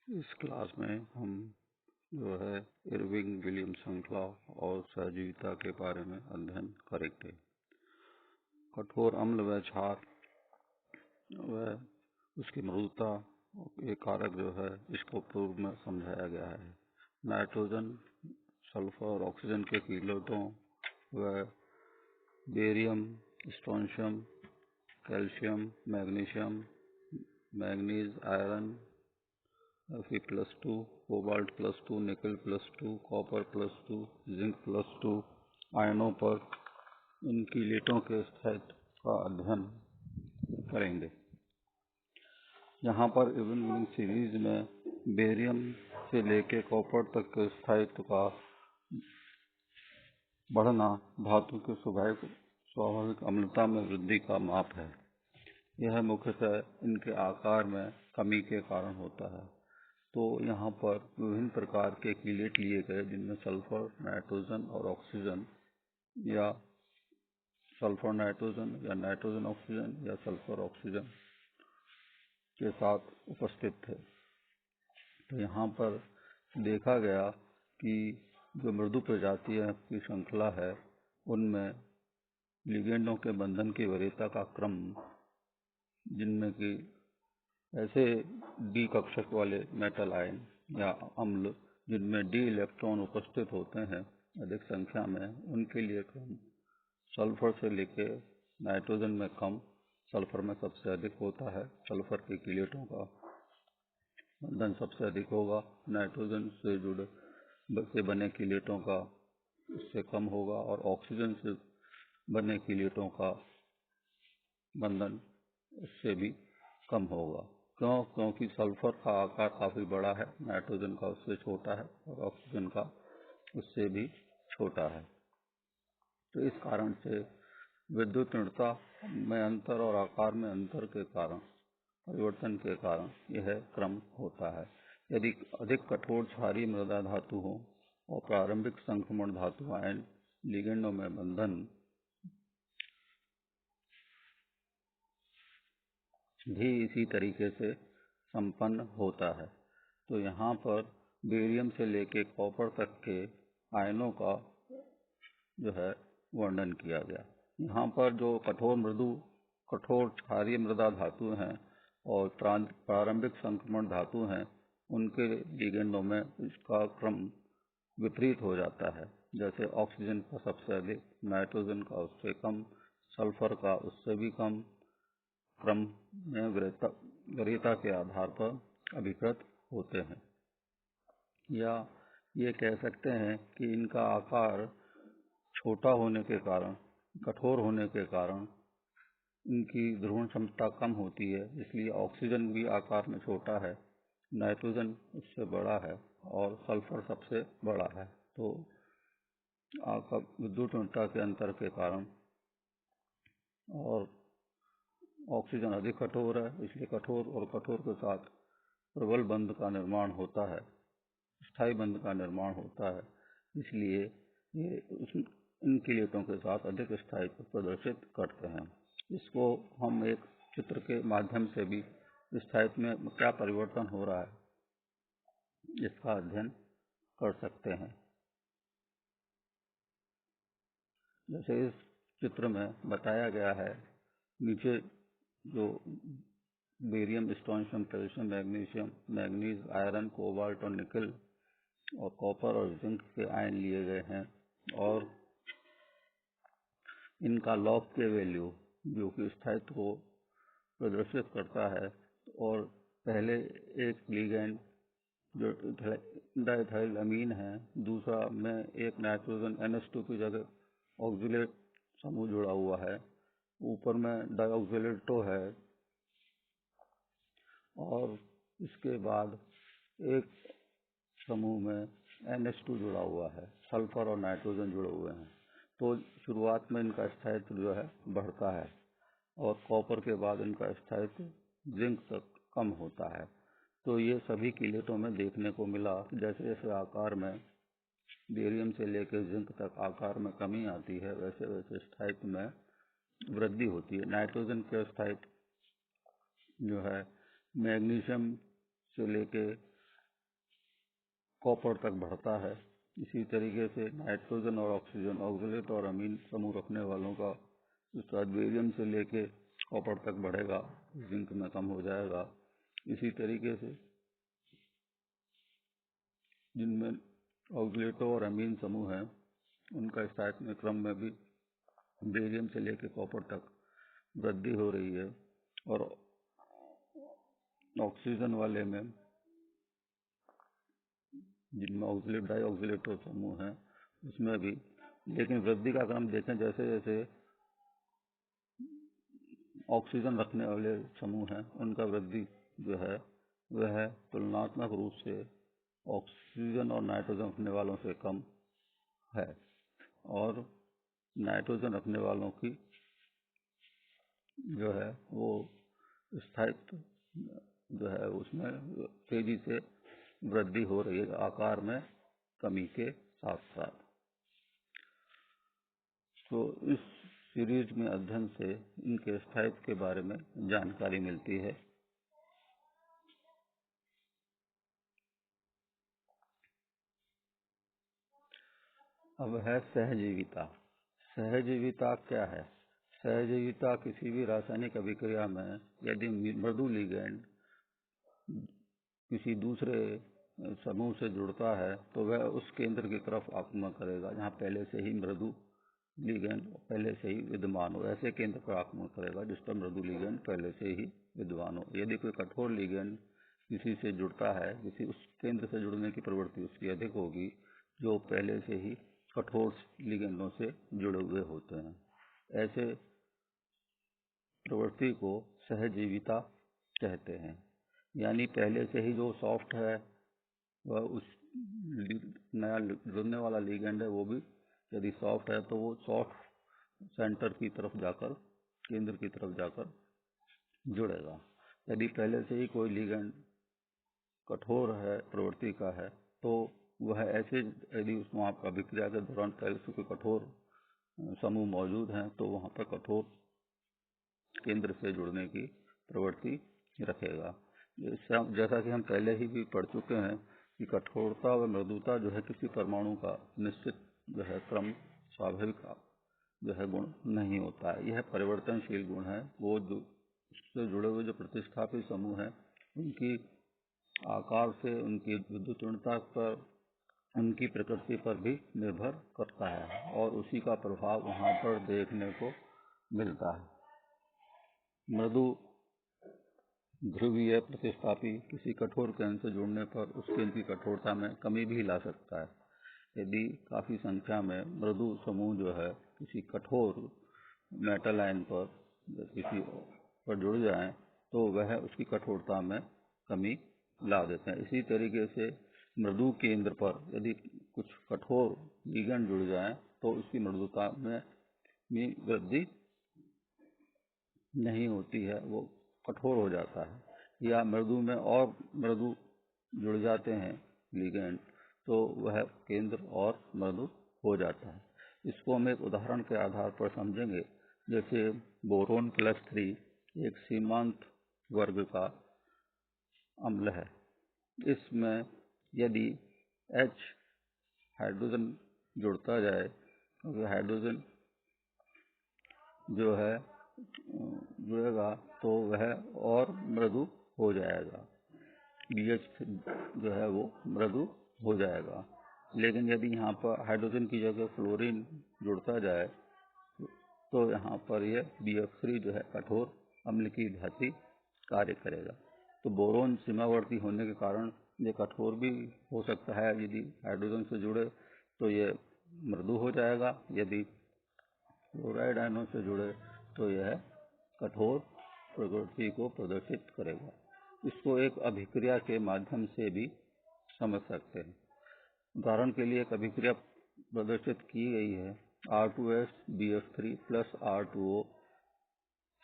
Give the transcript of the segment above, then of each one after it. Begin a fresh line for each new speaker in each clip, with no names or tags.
इस क्लास में हम जो है इरविंग विलियम श्रृंखला और सहजीविता के बारे में अध्ययन करेंगे। कठोर अम्ल व क्षार व उसकी मृदुता ये कारक जो है इसको पूर्व में समझाया गया है। नाइट्रोजन, सल्फर और ऑक्सीजन के कीलेटों व barium, strontium, calcium, magnesium, manganese, iron Fe+2, कोबाल्ट+2, निकल+2, कॉपर+2, जिंक+2 आयनों पर इन कीलेटों के स्थायित्व का अध्ययन करेंगे। यहाँ पर इरविन सीरीज में बेरियम से लेकर कॉपर तक के स्थायित्व का बढ़ना धातु के स्वाभाविक अम्लता में वृद्धि का माप है। यह मुख्यतः इनके आकार में कमी के कारण होता है। तो यहाँ पर विभिन्न प्रकार के कीलेट लिए गए जिनमें सल्फर, नाइट्रोजन और ऑक्सीजन या सल्फर नाइट्रोजन या नाइट्रोजन ऑक्सीजन या सल्फर ऑक्सीजन के साथ उपस्थित थे। तो यहाँ पर देखा गया कि जो मृदु प्रजातियों की श्रृंखला है उनमें लिगेंडों के बंधन की वरीयता का क्रम, जिनमें कि ऐसे डी कक्षक वाले मेटल आयन या अम्ल जिनमें डी इलेक्ट्रॉन उपस्थित होते हैं अधिक संख्या में, उनके लिए क्रम सल्फर से लेकर नाइट्रोजन में कम, सल्फर में सबसे अधिक होता है। सल्फर के कीलेटों का बंधन सबसे अधिक होगा, नाइट्रोजन से बने कीलेटों का उससे कम होगा और ऑक्सीजन से बने कीलेटों का बंधन उससे भी कम होगा। क्योंकि सल्फर का आकार काफी बड़ा है, नाइट्रोजन का उससे छोटा है और ऑक्सीजन का उससे भी छोटा है। तो इस कारण से विद्युत ऋणता में अंतर और आकार में अंतर के कारण, परिवर्तन के कारण यह क्रम होता है। यदि अधिक कठोर क्षारीय मृदा धातु हो और प्रारंभिक संक्रमण धातु आयन लिगेंडों में बंधन भी इसी तरीके से संपन्न होता है। तो यहाँ पर बेरियम से लेकर कॉपर तक के आयनों का जो है वर्णन किया गया। यहाँ पर जो कठोर क्षारीय मृदा धातु हैं और प्रारंभिक संक्रमण धातु हैं, उनके लिगेंडों में इसका क्रम विपरीत हो जाता है। जैसे ऑक्सीजन का सबसे अधिक, नाइट्रोजन का उससे कम, सल्फर का उससे भी कम क्रम में वरीयता के आधार पर अभिकृत होते हैं। या ये कह सकते हैं कि इनका आकार छोटा होने के कारण, कठोर होने के कारण इनकी ध्रुवण क्षमता कम होती है, इसलिए ऑक्सीजन भी आकार में छोटा है, नाइट्रोजन उससे बड़ा है और सल्फर सबसे बड़ा है। तो विद्युत ऋणता के अंतर के कारण और ऑक्सीजन अधिक कठोर है, इसलिए कठोर और कठोर के साथ प्रबल बंध का निर्माण होता है, स्थायी बंध का निर्माण होता है। इसलिए ये इन कीलेटों के साथ अधिक स्थायित्व प्रदर्शित करते हैं। इसको हम एक चित्र के माध्यम से भी स्थायित्व में क्या परिवर्तन हो रहा है इसका अध्ययन कर सकते हैं। जैसे इस चित्र में बताया गया है, नीचे जो barium, strontium, calcium, magnesium, manganese, iron, cobalt और निकल और कॉपर और जिंक के आयन लिए गए हैं और इनका लॉग के वैल्यू जो कि स्थायित्व को प्रदर्शित करता है। और पहले एक लिगेंड जो डाइथाइल अमीन है, दूसरा में एक नाइट्रोजन NH2 की जगह ऑक्सिलेट समूह जुड़ा हुआ है, ऊपर में डाइऑक्सिलेटो है और इसके बाद एक समूह में NH2 जुड़ा हुआ है, सल्फर और नाइट्रोजन जुड़े हुए हैं। तो शुरुआत में इनका स्थायित्व जो है बढ़ता है और कॉपर के बाद इनका स्थायित्व जिंक तक कम होता है। तो ये सभी कीलेटों में देखने को मिला। जैसे जैसे आकार में बेरियम से लेकर जिंक तक आकार में कमी आती है, वैसे वैसे स्थायित्व में वृद्धि होती है। नाइट्रोजन के स्थायित्व जो है मैग्नीशियम से लेके कॉपर तक बढ़ता है। इसी तरीके से नाइट्रोजन और ऑक्सीजन ऑक्सलेट और अमीन समूह रखने वालों का उसका बेरियम से लेके कॉपर तक बढ़ेगा, जिंक में कम हो जाएगा। इसी तरीके से जिनमें ऑक्सलेटो और अमीन समूह हैं उनका स्थायित्व क्रम में भी बेरियम से लेके कॉपर तक वृद्धि हो रही है। और ऑक्सीजन वाले में जिनमें ऑक्सलेट डाइऑक्सलेटो समूह हैं उसमें भी, लेकिन वृद्धि का क्रम देखें जैसे जैसे ऑक्सीजन रखने वाले समूह हैं उनका वृद्धि जो है वह तुलनात्मक रूप से ऑक्सीजन और नाइट्रोजन रखने वालों से कम है, और नाइट्रोजन रखने वालों की जो है वो स्थायित्व जो है उसमें तेजी से वृद्धि हो रही है आकार में कमी के साथ साथ। तो इस सीरीज में अध्ययन से इनके स्थायित्व के बारे में जानकारी मिलती है। अब है सहजीविता। सहजीविता क्या है? सहजीविता किसी भी रासायनिक अभिक्रिया में यदि मृदु लिगैंड किसी दूसरे समूह से जुड़ता है तो वह उस केंद्र की तरफ आक्रमण करेगा जहाँ पहले से ही मृदु लिगैंड पहले से ही विद्यमान हो, ऐसे केंद्र पर आक्रमण करेगा जिस पर मृदु लिगैंड पहले से ही विद्यमान हो। यदि कोई कठोर लिगैंड किसी से जुड़ता है, किसी उस केंद्र से जुड़ने की प्रवृत्ति उसकी अधिक होगी जो पहले से ही कठोर लिगैंडों से जुड़े हुए होते हैं। ऐसे प्रवृत्ति को सहजीविता कहते हैं। यानी पहले से ही जो सॉफ्ट है वह उस नया जुड़ने वाला लिगैंड है वो भी यदि सॉफ्ट है तो वो सॉफ्ट सेंटर की तरफ जाकर, केंद्र की तरफ जाकर जुड़ेगा। यदि पहले से ही कोई लिगैंड कठोर है प्रवृत्ति का है तो वह ऐसे, यदि उस वहाँ पर अभिक्रिया के दौरान पहले से कोई कठोर समूह मौजूद हैं तो वहाँ पर कठोर केंद्र से जुड़ने की प्रवृत्ति रखेगा। जैसा कि हम पहले ही भी पढ़ चुके हैं कि कठोरता व मृदुता जो है किसी परमाणु का निश्चित जो है क्रम स्वाभाविक जो है गुण नहीं होता है, यह परिवर्तनशील गुण है। वो जो उससे जुड़े हुए जो प्रतिस्थापित समूह हैं उनकी आकार से, उनकी विद्युत ऋणता पर, उनकी प्रकृति पर भी निर्भर करता है और उसी का प्रभाव वहाँ पर देखने को मिलता है। मृदु ध्रुवीय प्रतिस्थापी किसी कठोर केंद्र से जुड़ने पर उस केंद्र की कठोरता में कमी भी ला सकता है। यदि काफी संख्या में मृदु समूह जो है किसी कठोर मेटल आयन पर किसी पर जुड़ जाएं तो वह उसकी कठोरता में कमी ला देते हैं। इसी तरीके से मृदु केंद्र पर यदि कुछ कठोर लिगैंड जुड़ जाएं तो उसकी मृदुता में वृद्धि नहीं होती है, वो कठोर हो जाता है। या मृदु में और मृदु जुड़ जाते हैं लिगैंड तो वह केंद्र और मृदु हो जाता है। इसको हम एक उदाहरण के आधार पर समझेंगे। जैसे बोरोन +3 एक सीमांत वर्ग का अम्ल है। इसमें यदि H हाइड्रोजन जुड़ता जाए, क्योंकि हाइड्रोजन जो है जुड़ेगा तो वह और मृदु हो जाएगा, BH जो है वो मृदु हो जाएगा। लेकिन यदि यहाँ पर हाइड्रोजन की जगह फ्लोरीन जुड़ता जाए तो यहाँ पर यह BF3 जो है कठोर अम्ल की भांति कार्य करेगा। तो बोरोन सीमावर्ती होने के कारण ये कठोर भी हो सकता है। यदि हाइड्रोजन से जुड़े तो ये मृदु हो जाएगा, यदि क्लोराइड आयनों से जुड़े तो यह कठोर प्रवृत्ति को प्रदर्शित करेगा। इसको एक अभिक्रिया के माध्यम से भी समझ सकते हैं। उदाहरण के लिए एक अभिक्रिया प्रदर्शित की गई है, R2S BF3 प्लस R2O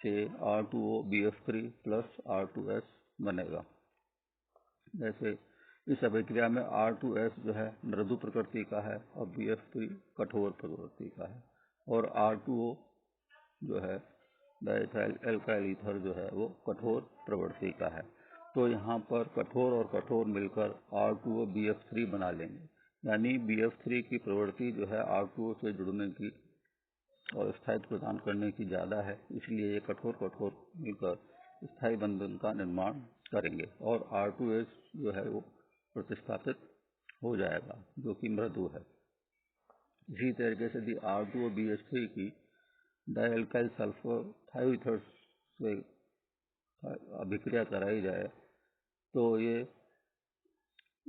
से R2O BF3 प्लस R2S बनेगा। जैसे इस अभिक्रिया में R2S जो है मृदु प्रकृति का है और BF3 कठोर प्रकृति का है, और R2O जो है डाइथाइल एल्काइल ईथर जो है वो कठोर प्रवृत्ति का है। तो यहाँ पर कठोर और कठोर मिलकर R2O BF3 बना लेंगे, यानी BF3 की प्रवृत्ति जो है R2O से जुड़ने की और स्थायित्व प्रदान करने की ज़्यादा है, इसलिए ये कठोर कठोर मिलकर स्थायी बंधन का निर्माण करेंगे और R2S जो है वो प्रतिस्थापित हो जाएगा, जो कि मृदु है। इसी तरीके से यदि R2O BH3 की डाइअल्काइल सल्फर थायोईथर से अभिक्रिया कराई जाए तो ये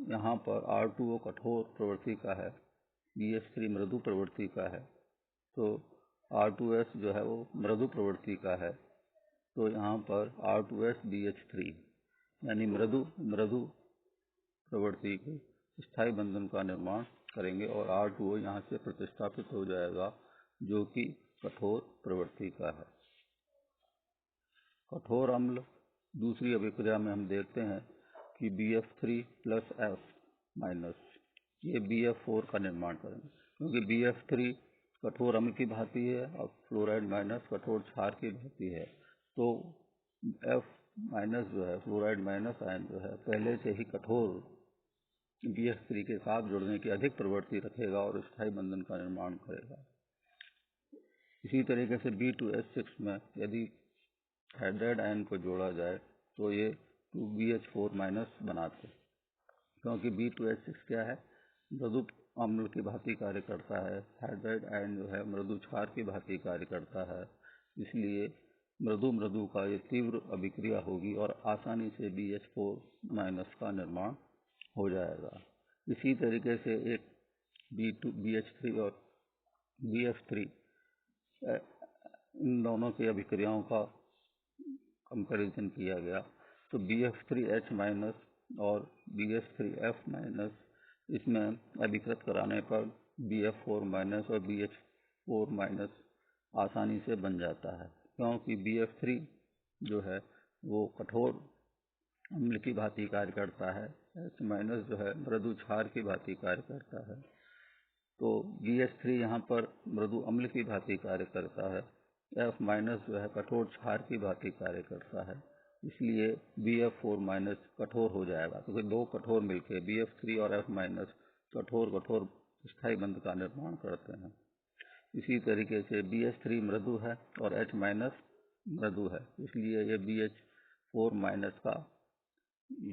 यहाँ पर R2O कठोर प्रवृत्ति का है, BH3 मृदु प्रवृत्ति का है, तो R2S जो है वो मृदु प्रवृत्ति का है, तो यहाँ पर R2S BH3 यानी मृदु प्रवृत्ति के स्थायी बंधन का निर्माण करेंगे और R2O यहाँ से प्रतिस्थापित हो जाएगा, जो कि कठोर प्रवृत्ति का है। कठोर अम्ल दूसरी अभिक्रिया में हम देखते हैं कि BF3 प्लस F माइनस ये BF4 का निर्माण करेंगे, क्योंकि BF3 कठोर अम्ल की भांति है और फ्लोराइड माइनस कठोर क्षार की भांति है, तो F माइनस जो है फ्लोराइड माइनस आयन जो है पहले से ही कठोर BF3 के साथ जुड़ने की अधिक प्रवृत्ति रखेगा और स्थायी बंधन का निर्माण करेगा। इसी तरीके से B2H6 में यदि हाइड्राइड आयन को जोड़ा जाए तो ये 2BH4 माइनस बनाते, क्योंकि B2H6 क्या है, मृदु अम्ल की भांति कार्य करता है, हाइड्राइड आयन जो है मृदु क्षार की भांति कार्य करता है, इसलिए मृदु का ये तीव्र अभिक्रिया होगी और आसानी से BH4 माइनस का निर्माण हो जाएगा। इसी तरीके से एक BH3 और BF3 इन दोनों की अभिक्रियाओं का कंपैरिजन किया गया, तो BF3H माइनस और BH3F माइनस इसमें अभिकृत कराने पर BF4 माइनस और BH4 माइनस आसानी से बन जाता है, क्योंकि BF3 जो है वो कठोर अम्ल की भांति कार्य करता है, H माइनस जो है मृदु क्षार की भांति कार्य करता है, तो BH3 यहाँ पर मृदु अम्ल की भांति कार्य करता है, F माइनस जो है कठोर क्षार की भांति कार्य करता है, इसलिए BF4 माइनस कठोर हो जाएगा, क्योंकि दो कठोर मिलकर BF3 और F माइनस कठोर स्थायी बंध का निर्माण करते हैं। इसी तरीके से BH3 मृदु है और H माइनस मृदु है, इसलिए ये BH4 माइनस का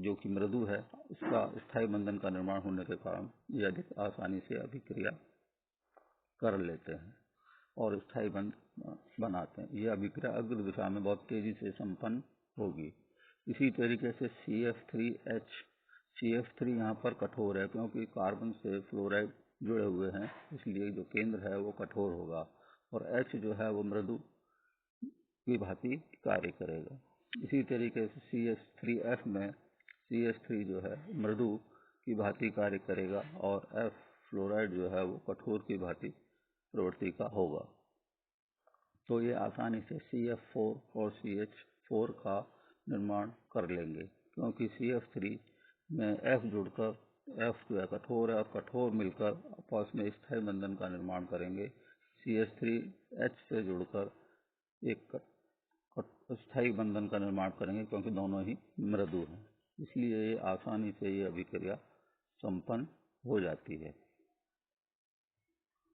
जो कि मृदु है इसका स्थायी बंधन का निर्माण होने के कारण ये अधिक आसानी से अभिक्रिया कर लेते हैं और स्थायी बंध बनाते हैं। यह अभिक्रिया अग्र दिशा में बहुत तेजी से संपन्न होगी। इसी तरीके से CF3H, CF3 यहाँ पर कठोर है, क्योंकि कार्बन से फ्लोराइड जुड़े हुए हैं, इसलिए जो केंद्र है वो कठोर होगा और H जो है वो मृदु की भांति कार्य करेगा। इसी तरीके से CH3F में CH3 जो है मृदु की भांति कार्य करेगा और F फ्लोराइड जो है वो कठोर की भांति प्रवृत्ति का होगा, तो ये आसानी से CF4 और CH4 का निर्माण कर लेंगे, क्योंकि CF3 में F जुड़कर F जो है कठोर है और कठोर मिलकर आपस में स्थायी बंधन का निर्माण करेंगे, CH3H से जुड़कर एक स्थायी बंधन का निर्माण करेंगे, क्योंकि दोनों ही मृदु हैं, इसलिए ये आसानी से ये अभिक्रिया संपन्न हो जाती है।